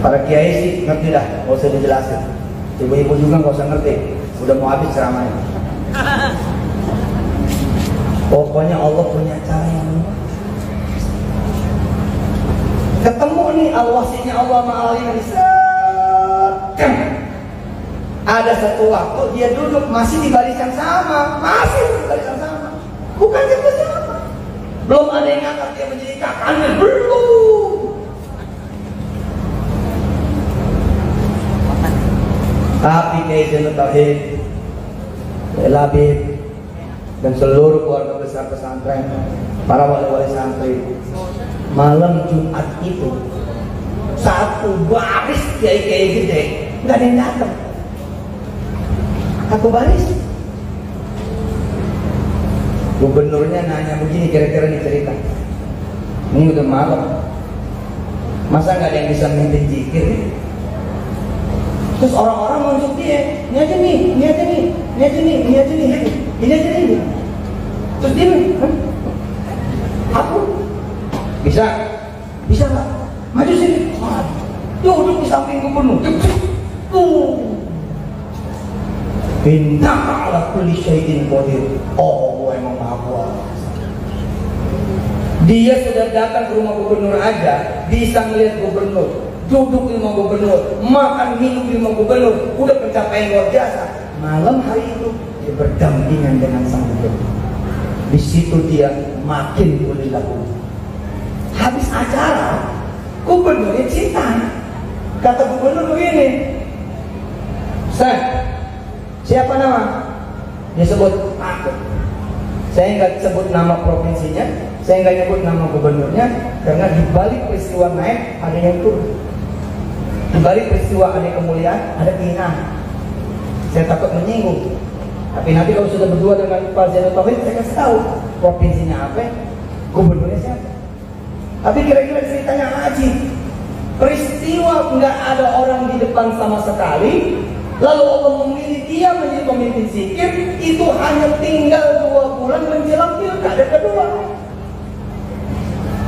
Para kiai sih ngerti dah, gak usah dijelasin. Ibu-ibu juga gak usah ngerti, udah mau habis ceramahnya. Pokoknya Allah punya cara yang ketemu nih al-wasitnya Allah ma'alim. Ada satu waktu dia duduk masih di barisan sama, bukan siapa-siapa. Belum ada yang ngangkat dia menjadi kakaknya, belum. Tapi Kiai Zainul Tauhid, Labib, dan seluruh keluarga besar pesantren, para wali-wali santri, malam Jumat itu satu baris kiai-kiai gede, nggak ada yang datang. Satu baris. Gubernurnya nanya begini, kira-kira nih cerita. Ini udah malam, masa nggak ada yang bisa mimpin zikir nih? Terus orang-orang menunjuk dia, ini aja nih. Terus dia, aku bisa nggak? Maju sini, duduk di samping gubernur. Inna ala kulli syai'in qadir. Oh, emang maha kuasa. Dia sudah datang ke rumah gubernur aja, bisa melihat gubernur. Duduk di rumah gubernur, makan minum di rumah gubernur, udah pencapaian luar biasa. Malam hari itu dia berdampingan dengan sang gubernur. Di situ dia makin berlaku. Habis acara, gubernurnya cinta. Kata gubernur begini, siapa nama? Dia sebut aku. Saya nggak sebut nama provinsinya, saya nggak nyebut nama gubernurnya, karena di balik peristiwa naik ada yang turun. Di balik peristiwa ada kemuliaan, ada kehinaan. Saya takut menyinggung, tapi nanti kalau sudah berdua dengan Pak Zainul Tauhid, saya kasih tahu provinsinya apa, gubernurnya siapa. Tapi kira-kira ceritanya Haji, peristiwa nggak ada orang di depan sama sekali, lalu Allah memilih dia menjadi pemimpin zikir, itu hanya tinggal 2 bulan menjelang pilkada kedua.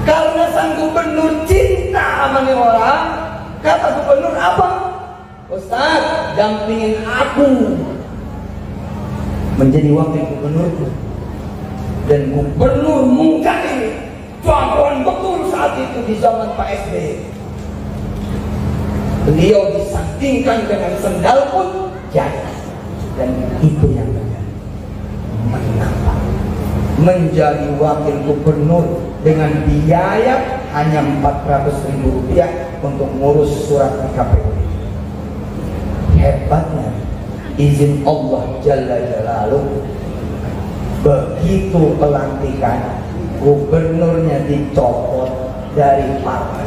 Karena sang gubernur cinta sama nih orang, kata gubernur apa? Ustaz, dampingin aku menjadi wakil gubernurku. Dan gubernur Mungkan ini jagoan betul saat itu di zaman Pak SBY. Beliau disandingkan dengan sendal pun jadi. Dan itu yang terjadi. Mengapa? Menjadi wakil gubernur dengan biaya hanya Rp400.000 untuk ngurus surat di KPU. Hebatnya izin Allah Jalla Jalaluhu. Begitu pelantikan, gubernurnya dicopot dari partai.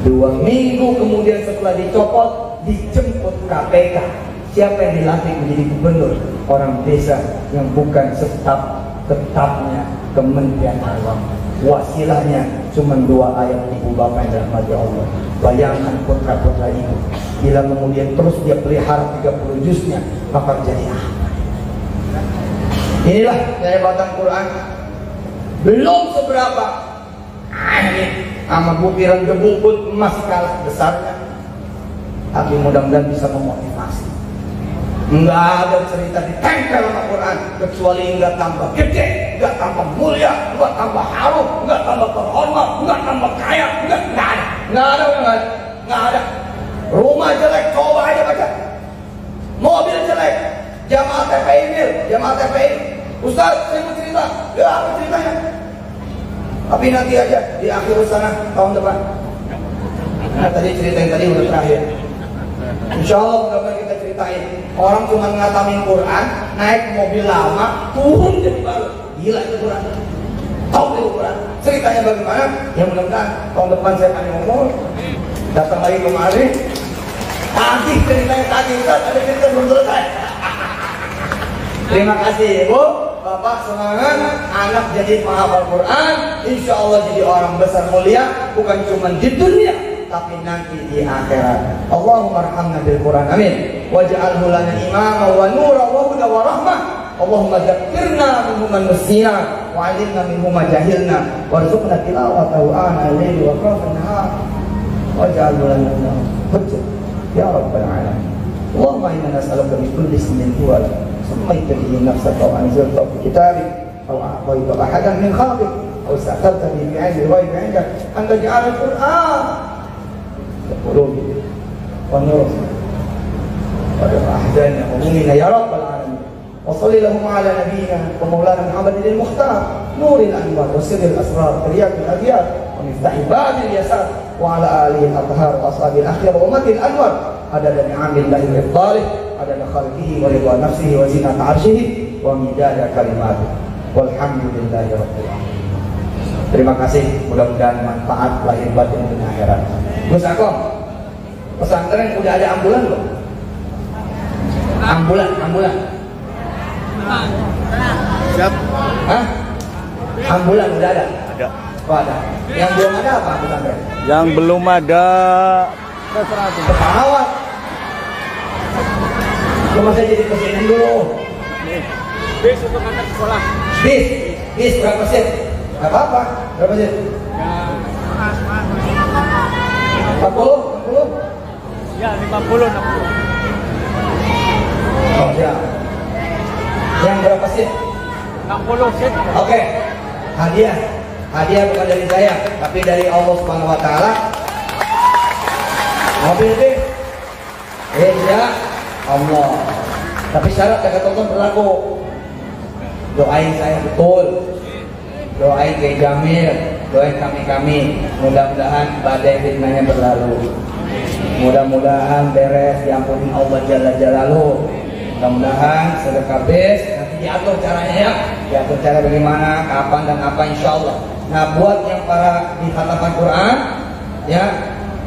2 minggu kemudian setelah dicopot, dijemput KPK. Siapa yang dilantik menjadi gubernur? Orang desa yang bukan tetapnya Kementerian Agama. Wasilahnya cuma 2 ayat, ibu bapak yang dirahmati Allah. Bayangkan putra-putra itu, bila kemudian terus dia pelihara 30 juznya, maka jadi apa? Inilah kehebatan Quran. Belum seberapa, ini sama butiran debu pun masih kalah besarnya. Tapi mudah-mudahan bisa memotivasi. Enggak ada cerita ditempel sama Quran kecuali enggak tambah gede, enggak tambah mulia, enggak tambah harum, enggak tambah terhormat, enggak tambah kaya, enggak ada. Enggak ada. Rumah jelek, coba aja baca. Mobil jelek, jamaah TPI. Ustaz, saya mau cerita. Ya, apa ceritanya? Tapi nanti aja di akhir sana tahun depan. Nah, tadi cerita yang tadi udah terakhir. Insya Allah mudah-mudahan kita ceritain. Orang cuma ngatamin Quran, naik mobil lama, turun jadi baru. Gila itu Quran. Tahu itu Quran. Ceritanya bagaimana? Ya mudah-mudahan tahun depan saya akan ngomong. Datang lagi kemari. Tadi ceritanya tadi Ustaz, ada cerita belum selesai. Terima kasih Ibu, Bapak semangat, anak jadi penghafal Quran, insya Allah jadi orang besar mulia, bukan cuma di dunia, tapi nanti di akhirat. Allahumma arhamna bil Quran, amin. Waj'alhu lana imama wa nura wa huda wa rahmah. Allahumma dzakkirna minhu ma nusina wa 'allimna minhu ma jahilna warzuqna tilawatahu ana al-laili wa atrafan nahar. Waj'alhu lana hujjah ya rabbal alamin. Allahumma inna nas'aluka bi kulli ismin huwa سميت به نفسك أو أنزلته في كتابك أو أعطيت أحدا من خلقك أو استأثرت به في علم الغيب عندك أن تجعل القرآن قلوبي ونور وأحزان همومنا يا رب العالمين. وصل اللهم على نبينا ومولانا محمد المختار نور الأنوار وسر الأسرار ترياق الأديار ومفتاح باب اليسار وعلى آله الأطهار وأصحابه الأخيار وأمته الأنوار عدد نعم الله وإفضاله عدد خلقه ورضا نفسه وزنة عرشه ومداد كلماته والحمد لله رب العالمين. Terima kasih, mudah-mudahan manfaat lahir batin dan akhirat. Gus Akom, pesantren udah ada ambulan belum? Ambulan. Siap. Hah? Ambulan udah ada? Ada. Oh, ada. Yang belum ada apa pesantren? Yang belum ada terserah tuh. Pesawat. Cuma saya jadi presiden dulu. Bis untuk anak sekolah. Bis berapa sen? Gak apa-apa. Berapa sen? 40? Ya 50. Oh ya. Yang berapa sen? 60 sen. Oke. Hadiah bukan dari saya, tapi dari Allah Subhanahu wa taala. Mobil bis. Ya Allah. Tapi syarat kata tonton berlaku. Doain saya betul. Doain Kiai Jamil, doain kami. Mudah-mudahan badai fitnahnya berlalu. Mudah-mudahan beres, diampuni Allah Jalla Jalaluhu. Mudah-mudahan sedekah bis, nanti diatur caranya ya. Diatur cara bagaimana, kapan dan apa insya Allah. Nah buat yang para di khataman Quran, ya,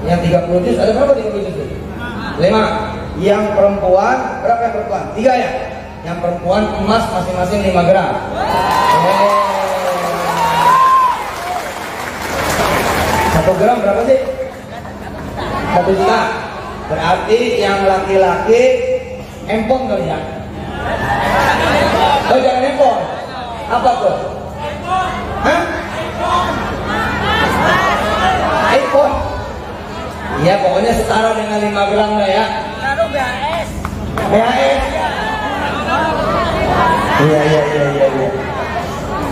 yang 30 juz, ada berapa 30 juz? 5. Yang perempuan, berapa yang perempuan? 3 ya? Yang perempuan emas masing-masing 5 gram. 1 gram berapa sih? 1 juta. Berarti yang laki-laki handphone kali ya? Oh jangan handphone. Apa tuh? Hah? iPhone. Iya pokoknya setara dengan 5 gram lah ya. BHS. Iya.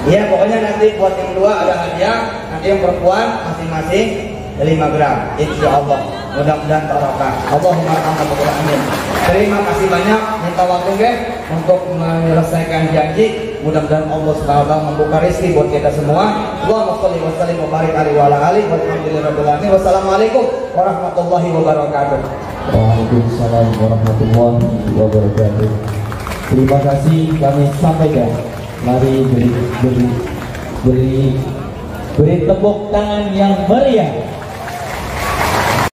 Iya pokoknya nanti buat yang 2 ada hadiah. Nanti yang perempuan masing-masing 5 gram. Insya Allah. Mudah-mudahan barokah. Allahumma amin. Terima kasih banyak. Minta waktu untuk menyelesaikan janji. Mudah-mudahan Allah SWT membuka rezeki buat kita semua. Allahumma shalli wa sallim wa barik alaihi wa ala alihi walhamdulillahirabbil alamin. Wassalamualaikum warahmatullahi wabarakatuh. Waalaikumsalam warahmatullahi wabarakatuh. Terima kasih kami sampaikan. Mari beri tepuk tangan yang meriah